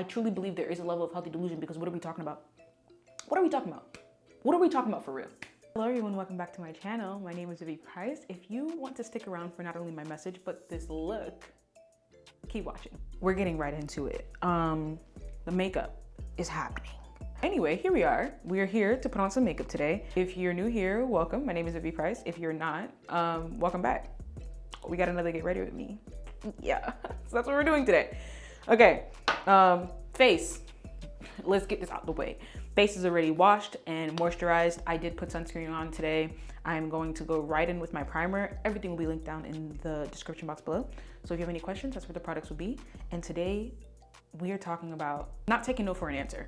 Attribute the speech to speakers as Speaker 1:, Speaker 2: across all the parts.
Speaker 1: I truly believe there is a level of healthy delusion, because what are we talking about? What are we talking about? What are we talking about for real? Hello everyone, welcome back to my channel. My name is Vivi Price. If you want to stick around for not only my message, but this look, keep watching. We're getting right into it. The makeup is happening. Anyway, here we are. We are here to put on some makeup today. If you're new here, welcome. My name is Vivi Price. If you're not, welcome back. We got another get ready with me. Yeah, so that's what we're doing today. Okay, face. Let's get this out the way. Face is already washed and moisturized. I did put sunscreen on today. I'm going to go right in with my primer. Everything will be linked down in the description box below. So if you have any questions, that's where the products will be. And today we are talking about not taking no for an answer.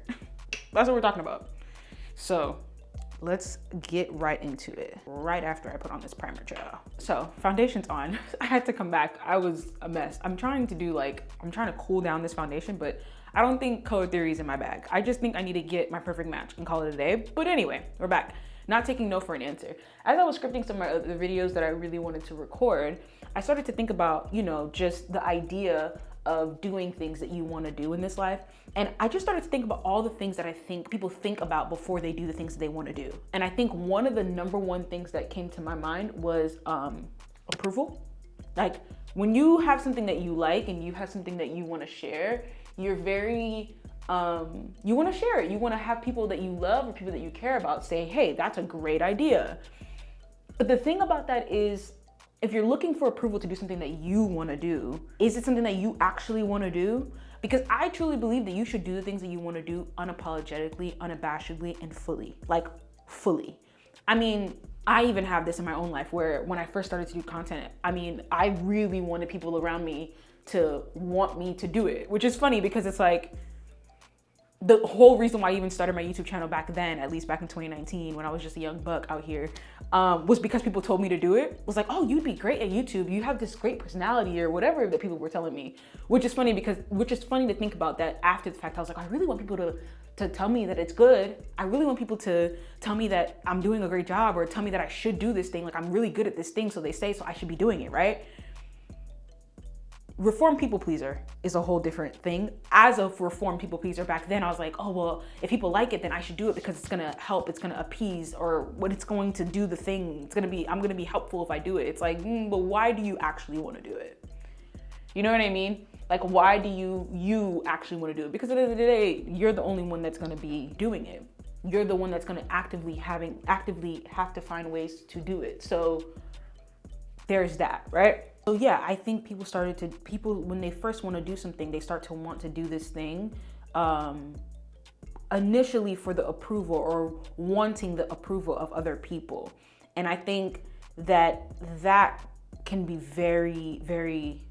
Speaker 1: That's what we're talking about. So let's get right into it. Right after I put on this primer, child. So foundation's on. I had to come back. I was a mess. I'm trying to cool down this foundation, but I don't think color theory is in my bag. I just think I need to get my perfect match and call it a day. But anyway, we're back. Not taking no for an answer. As I was scripting some of the videos that I really wanted to record, I started to think about, just the idea of doing things that you want to do in this life. And I just started to think about all the things that I think people think about before they do the things that they want to do. And I think one of the number one things that came to my mind was approval. Like when you have something that you like and you have something that you want to share, you're very, you want to share it. You want to have people that you love or people that you care about say, hey, that's a great idea. But the thing about that is, if you're looking for approval to do something that you want to do, is it something that you actually want to do? Because I truly believe that you should do the things that you want to do unapologetically, unabashedly, and fully. Like fully. I mean, I even have this in my own life where when I first started to do content, I really wanted people around me to want me to do it, which is funny because it's like, the whole reason why I even started my YouTube channel back then, at least back in 2019, when I was just a young buck out here, was because people told me to do it. It was like, oh, you'd be great at YouTube. You have this great personality or whatever that people were telling me, which is funny to think about that after the fact. I was like, I really want people to tell me that it's good. I really want people to tell me that I'm doing a great job or tell me that I should do this thing. Like I'm really good at this thing. So they say, so I should be doing it, right? Reformed people pleaser is a whole different thing. As a reformed people pleaser back then, I was like, oh, well, if people like it, then I should do it because it's gonna help, it's gonna appease, or what it's going to do the thing. I'm gonna be helpful if I do it. It's like, but why do you actually want to do it? You know what I mean? Like, why do you actually want to do it? Because at the end of the day, you're the only one that's gonna be doing it. You're the one that's gonna actively have to find ways to do it. So there's that, right? So yeah, I think people when they first want to do something, they start to want to do this thing initially for the approval or wanting the approval of other people. And I think that can be very, very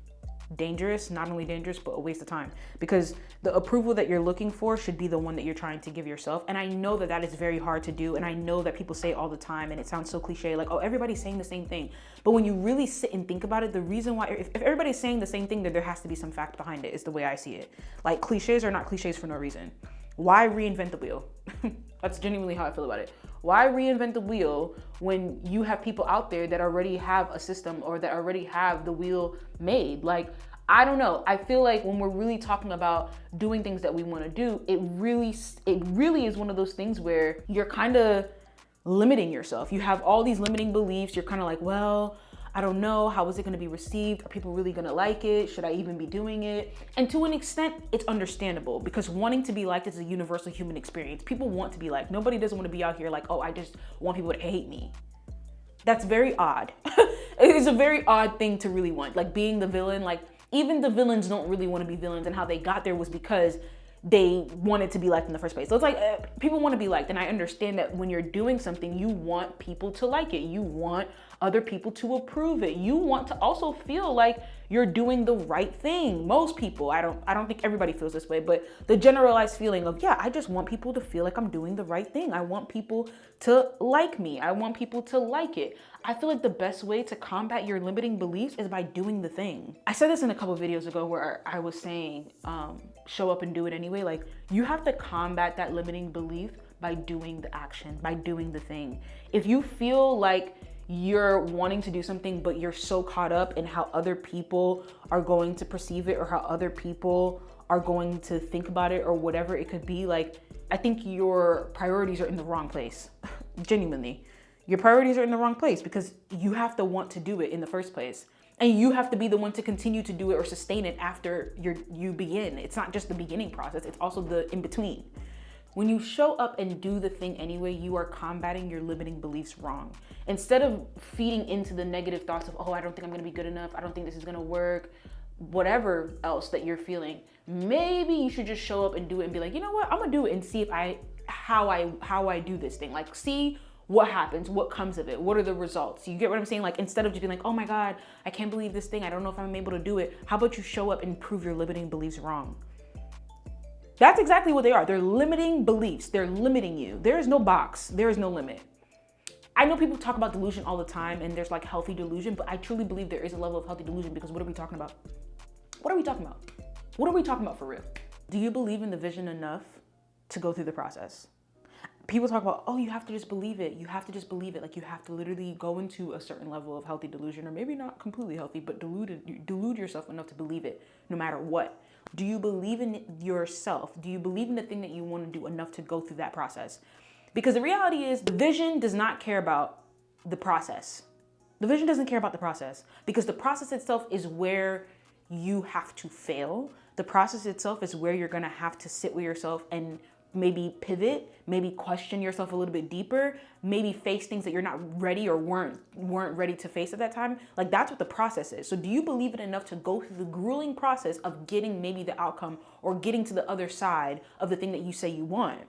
Speaker 1: dangerous, not only dangerous, but a waste of time, because the approval that you're looking for should be the one that you're trying to give yourself. And I know that is very hard to do. And I know that people say it all the time and it sounds so cliche, like, oh, everybody's saying the same thing. But when you really sit and think about it, the reason why, if everybody's saying the same thing, then there has to be some fact behind it, is the way I see it. Like cliches are not cliches for no reason. Why reinvent the wheel? That's genuinely how I feel about it. Why reinvent the wheel when you have people out there that already have a system or that already have the wheel made? Like, I don't know. I feel like when we're really talking about doing things that we want to do, it really is one of those things where you're kind of limiting yourself. You have all these limiting beliefs. You're kind of like, well, I don't know. How is it going to be received? Are people really going to like it? Should I even be doing it? And to an extent, it's understandable because wanting to be liked is a universal human experience. People want to be liked. Nobody doesn't want to be out here like, oh, I just want people to hate me. That's very odd. It's a very odd thing to really want. Like being the villain, like even the villains don't really want to be villains, and how they got there was because they wanted to be liked in the first place. So it's like people want to be liked, and I understand that when you're doing something, you want people to like it. You want other people to approve it. You want to also feel like you're doing the right thing. Most people, I don't think everybody feels this way, but the generalized feeling of, yeah, I just want people to feel like I'm doing the right thing. I want people to like me. I want people to like it. I feel like the best way to combat your limiting beliefs is by doing the thing. I said this in a couple of videos ago where I was saying, show up and do it anyway. Like you have to combat that limiting belief by doing the action, by doing the thing. If you feel like you're wanting to do something, but you're so caught up in how other people are going to perceive it or how other people are going to think about it or whatever it could be. Like, I think your priorities are in the wrong place. Genuinely. Your priorities are in the wrong place because you have to want to do it in the first place. And you have to be the one to continue to do it or sustain it after you begin. It's not just the beginning process, it's also the in-between. When you show up and do the thing anyway, you are combating your limiting beliefs wrong. Instead of feeding into the negative thoughts of, oh, I don't think I'm gonna be good enough, I don't think this is gonna work, whatever else that you're feeling, maybe you should just show up and do it and be like, you know what, I'm gonna do it and see if how I do this thing. Like, see what happens, what comes of it, what are the results? You get what I'm saying? Like, instead of just being like, oh my God, I can't believe this thing, I don't know if I'm able to do it. How about you show up and prove your limiting beliefs wrong? That's exactly what they are. They're limiting beliefs. They're limiting you. There is no box. There is no limit. I know people talk about delusion all the time and there's like healthy delusion, but I truly believe there is a level of healthy delusion because what are we talking about? What are we talking about? What are we talking about for real? Do you believe in the vision enough to go through the process? People talk about, oh, you have to just believe it. You have to just believe it. Like, you have to literally go into a certain level of healthy delusion, or maybe not completely healthy, but delude yourself enough to believe it no matter what. Do you believe in yourself? Do you believe in the thing that you want to do enough to go through that process? Because the reality is the vision does not care about the process. The vision doesn't care about the process because the process itself is where you have to fail. The process itself is where you're going to have to sit with yourself and maybe pivot, maybe question yourself a little bit deeper, maybe face things that you're not ready or weren't ready to face at that time. Like, that's what the process is. So do you believe it enough to go through the grueling process of getting maybe the outcome or getting to the other side of the thing that you say you want?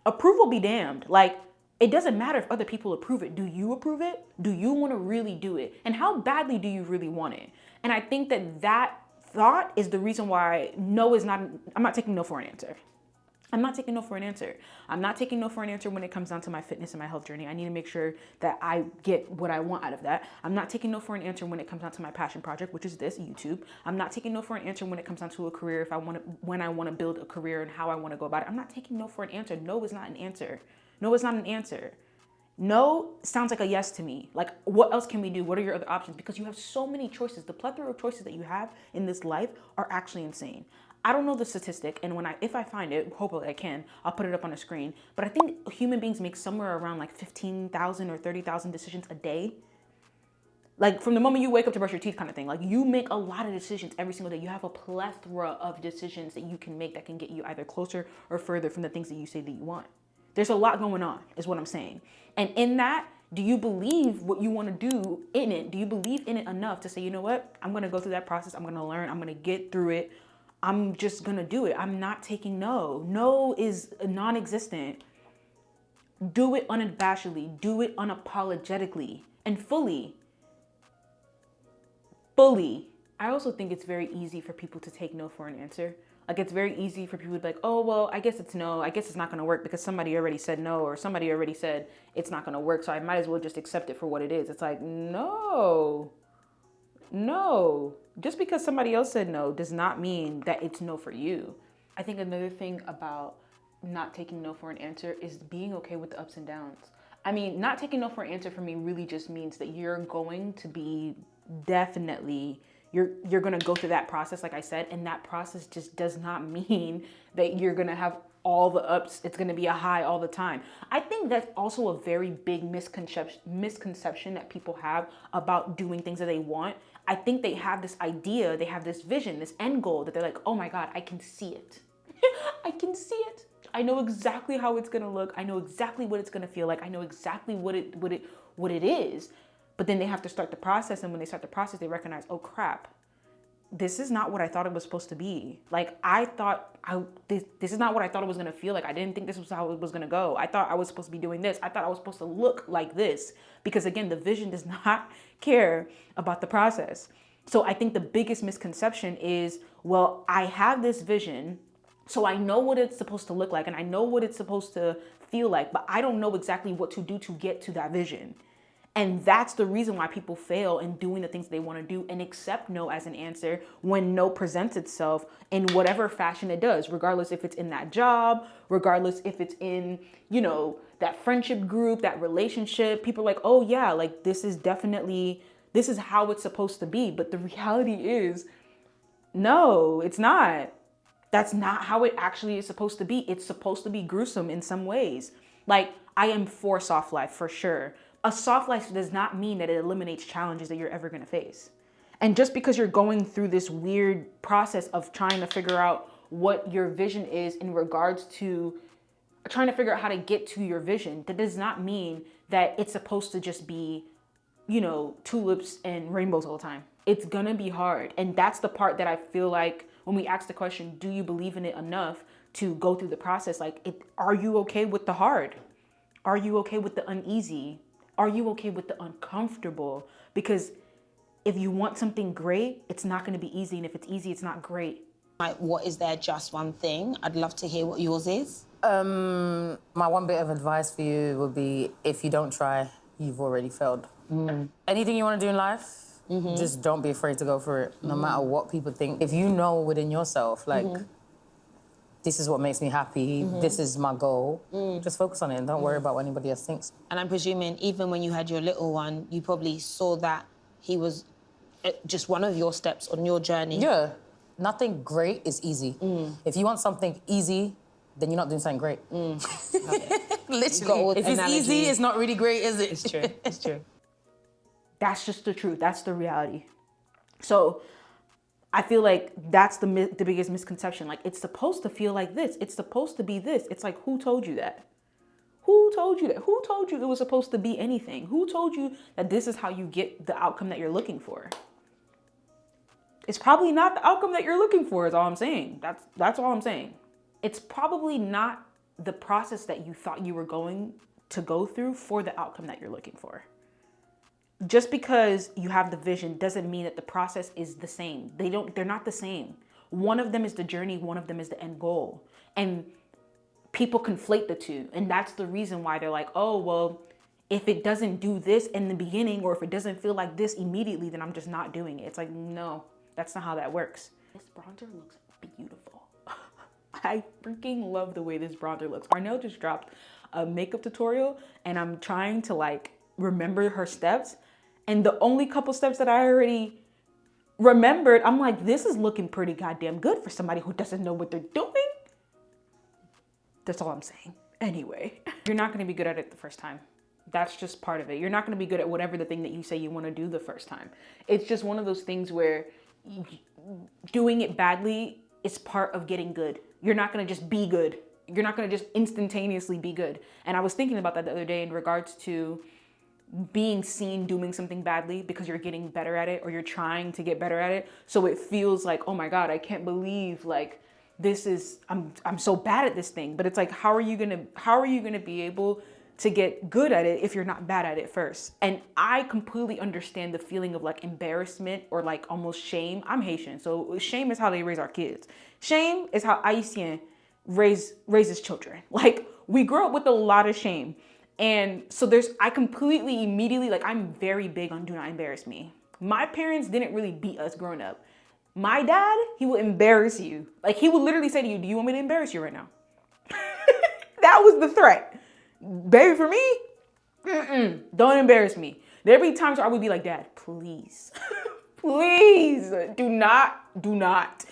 Speaker 1: Approval be damned. Like, it doesn't matter if other people approve it. Do you approve it? Do you want to really do it? And how badly do you really want it? And I think that thought is the reason why no is not, I'm not taking no for an answer. I'm not taking no for an answer. I'm not taking no for an answer when it comes down to my fitness and my health journey. I need to make sure that I get what I want out of that. I'm not taking no for an answer when it comes down to my passion project, which is this, YouTube. I'm not taking no for an answer when it comes down to a career, when I want to build a career and how I want to go about it. I'm not taking no for an answer. No is not an answer. No is not an answer. No sounds like a yes to me. Like, what else can we do? What are your other options? Because you have so many choices. The plethora of choices that you have in this life are actually insane. I don't know the statistic, and if I find it, hopefully I can, I'll put it up on the screen. But I think human beings make somewhere around like 15,000 or 30,000 decisions a day. Like, from the moment you wake up to brush your teeth kind of thing. Like, you make a lot of decisions every single day. You have a plethora of decisions that you can make that can get you either closer or further from the things that you say that you want. There's a lot going on, is what I'm saying. And in that, do you believe what you want to do in it? Do you believe in it enough to say, you know what? I'm going to go through that process. I'm going to learn. I'm going to get through it. I'm just going to do it. I'm not taking no. No is non-existent. Do it unabashedly. Do it unapologetically and fully. Fully. I also think it's very easy for people to take no for an answer. Like, it's very easy for people to be like, oh, well, I guess it's no. I guess it's not going to work because somebody already said no, or somebody already said it's not going to work. So I might as well just accept it for what it is. It's like, no. Just because somebody else said no does not mean that it's no for you. I think another thing about not taking no for an answer is being okay with the ups and downs. I mean, not taking no for an answer for me really just means that you're going to be definitely, you're going to go through that process, like I said, and that process just does not mean that you're going to have all the ups. It's going to be a high all the time. I think that's also a very big misconception that people have about doing things that they want. I think they have this idea, they have this vision, this end goal that they're like, oh my God, I can see it. I can see it. I know exactly how it's going to look. I know exactly what it's going to feel like. I know exactly what it is. But then they have to start the process. And when they start the process, they recognize, oh crap, this is not what I thought it was supposed to be. Like, I thought this is not what I thought it was going to feel like. I didn't think this was how it was going to go. I thought I was supposed to be doing this. I thought I was supposed to look like this. Because again, the vision does not care about the process. So I think the biggest misconception is, well, I have this vision, so I know what it's supposed to look like and I know what it's supposed to feel like, but I don't know exactly what to do to get to that vision. And that's the reason why people fail in doing the things they want to do and accept no as an answer when no presents itself in whatever fashion it does, regardless if it's in that job, regardless if it's in, that friendship group, that relationship. People are like, oh yeah, like this is how it's supposed to be. But the reality is, no, it's not. That's not how it actually is supposed to be. It's supposed to be gruesome in some ways. Like, I am for soft life for sure. A soft life does not mean that it eliminates challenges that you're ever going to face. And just because you're going through this weird process of trying to figure out what your vision is in regards to trying to figure out how to get to your vision, that does not mean that it's supposed to just be, you know, tulips and rainbows all the time. It's gonna be hard. And that's the part that I feel like when we ask the question, do you believe in it enough to go through the process? Like, are you okay with the hard? Are you okay with the uneasy? Are you okay with the uncomfortable? Because if you want something great, it's not gonna be easy. And if it's easy, it's not great.
Speaker 2: Like, what is their just one thing? I'd love to hear what yours is.
Speaker 3: My one bit of advice for you would be, if you don't try, you've already failed. Anything you want to do in life, just don't be afraid to go for it, no matter what people think. If you know within yourself, like, this is what makes me happy, this is my goal, just focus on it and don't worry about what anybody else thinks.
Speaker 2: And I'm presuming even when you had your little one, you probably saw that he was just one of your steps on your journey.
Speaker 3: Yeah, nothing great is easy. If you want something easy, then you're not doing something great. Literally. If it's easy, it's not really great, is it?
Speaker 2: It's true, it's true.
Speaker 1: That's just the truth. That's the reality. So I feel like that's the biggest misconception. Like, it's supposed to feel like this. It's supposed to be this. It's like, who told you that? Who told you that? Who told you it was supposed to be anything? Who told you that this is how you get the outcome that you're looking for? It's probably not the outcome that you're looking for, is all I'm saying. That's all I'm saying. It's probably not the process that you thought you were going to go through for the outcome that you're looking for. Just because you have the vision doesn't mean that the process is the same. They're not the same. One of them is the journey, one of them is the end goal. And people conflate the two. And that's the reason why they're like, oh, well, if it doesn't do this in the beginning, or if it doesn't feel like this immediately, then I'm just not doing it. It's like, no, that's not how that works. This bronzer looks beautiful. I freaking love the way this bronzer looks. Arnell just dropped a makeup tutorial and I'm trying to like remember her steps. And the only couple steps that I already remembered, I'm like, this is looking pretty goddamn good for somebody who doesn't know what they're doing. That's all I'm saying. Anyway, you're not gonna be good at it the first time. That's just part of it. You're not gonna be good at whatever the thing that you say you wanna do the first time. It's just one of those things where doing it badly is part of getting good. You're not gonna just be good. You're not gonna just instantaneously be good. And I was thinking about that the other day in regards to being seen doing something badly because you're getting better at it or you're trying to get better at it. So it feels like, oh my God, I can't believe like this is, I'm so bad at this thing. But it's like, how are you gonna be able to get good at it if you're not bad at it first? And I completely understand the feeling of like embarrassment or like almost shame. I'm Haitian, so shame is how they raise our kids. Shame is how Haitian raises children. Like, we grow up with a lot of shame. And so I completely immediately, like, I'm very big on do not embarrass me. My parents didn't really beat us growing up. My dad, he will embarrass you. Like, he would literally say to you, do you want me to embarrass you right now? That was the threat. Baby, for me, don't embarrass me. There'd be times where I would be like, Dad, please, please do not.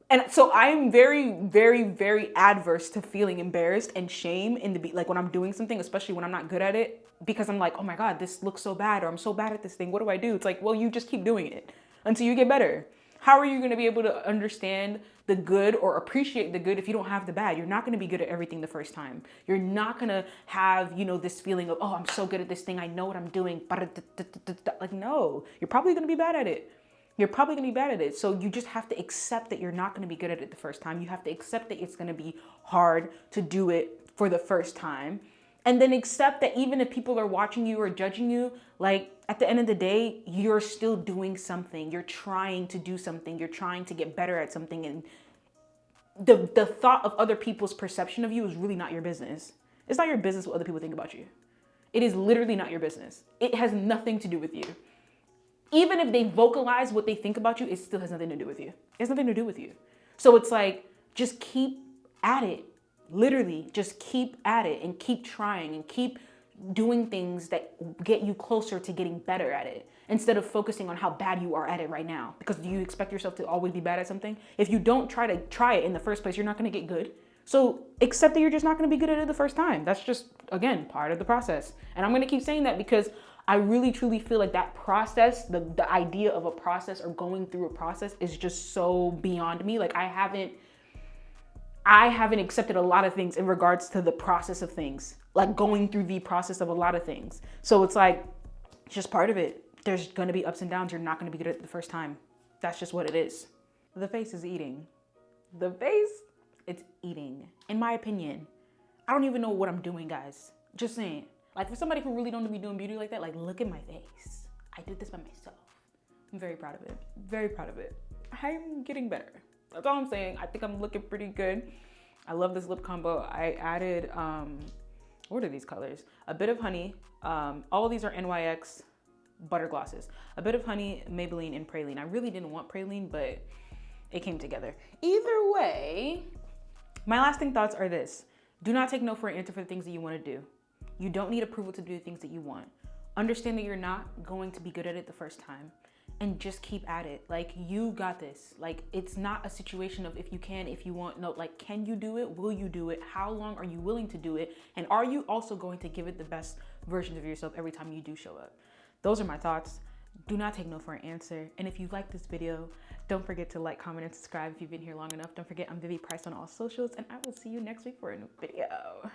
Speaker 1: And so I'm very, very, very adverse to feeling embarrassed and shame like when I'm doing something, especially when I'm not good at it, because I'm like, oh my God, this looks so bad, or I'm so bad at this thing. What do I do? It's like, well, you just keep doing it until you get better. How are you going to be able to understand the good or appreciate the good if you don't have the bad? You're not going to be good at everything the first time. You're not going to have, this feeling of, oh, I'm so good at this thing. I know what I'm doing. Like, no, you're probably going to be bad at it. You're probably gonna be bad at it. So you just have to accept that you're not gonna be good at it the first time. You have to accept that it's gonna be hard to do it for the first time. And then accept that even if people are watching you or judging you, like at the end of the day, you're still doing something. You're trying to do something. You're trying to get better at something. And the thought of other people's perception of you is really not your business. It's not your business what other people think about you. It is literally not your business. It has nothing to do with you. Even if they vocalize what they think about you, it still has nothing to do with you. It has nothing to do with you. So it's like, just keep at it. Literally, just keep at it and keep trying and keep doing things that get you closer to getting better at it. instead of focusing on how bad you are at it right now. Because do you expect yourself to always be bad at something? If you don't try it in the first place, you're not going to get good. So accept that you're just not going to be good at it the first time. That's just, again, part of the process. And I'm going to keep saying that because I really truly feel like that process, the idea of a process or going through a process is just so beyond me. Like I haven't accepted a lot of things in regards to the process of things, like going through the process of a lot of things. So it's like, it's just part of it. There's going to be ups and downs. You're not going to be good at it the first time. That's just what it is. The face is eating. The face, it's eating. In my opinion, I don't even know what I'm doing, guys. Just saying. Like for somebody who really don't be doing beauty like that, like look at my face. I did this by myself. I'm very proud of it. Very proud of it. I'm getting better. That's all I'm saying. I think I'm looking pretty good. I love this lip combo. I added, what are these colors? A bit of honey. All of these are NYX butter glosses. A bit of honey, Maybelline, and praline. I really didn't want praline, but it came together. Either way, my lasting thoughts are this. Do not take no for an answer for the things that you want to do. You don't need approval to do the things that you want. Understand that you're not going to be good at it the first time and just keep at it. Like you got this. Like it's not a situation of if you can, if you want. No, like can you do it? Will you do it? How long are you willing to do it? And are you also going to give it the best version of yourself every time you do show up? Those are my thoughts. Do not take no for an answer. And if you like this video, don't forget to like, comment, and subscribe if you've been here long enough. Don't forget I'm Vivi Price on all socials, and I will see you next week for a new video.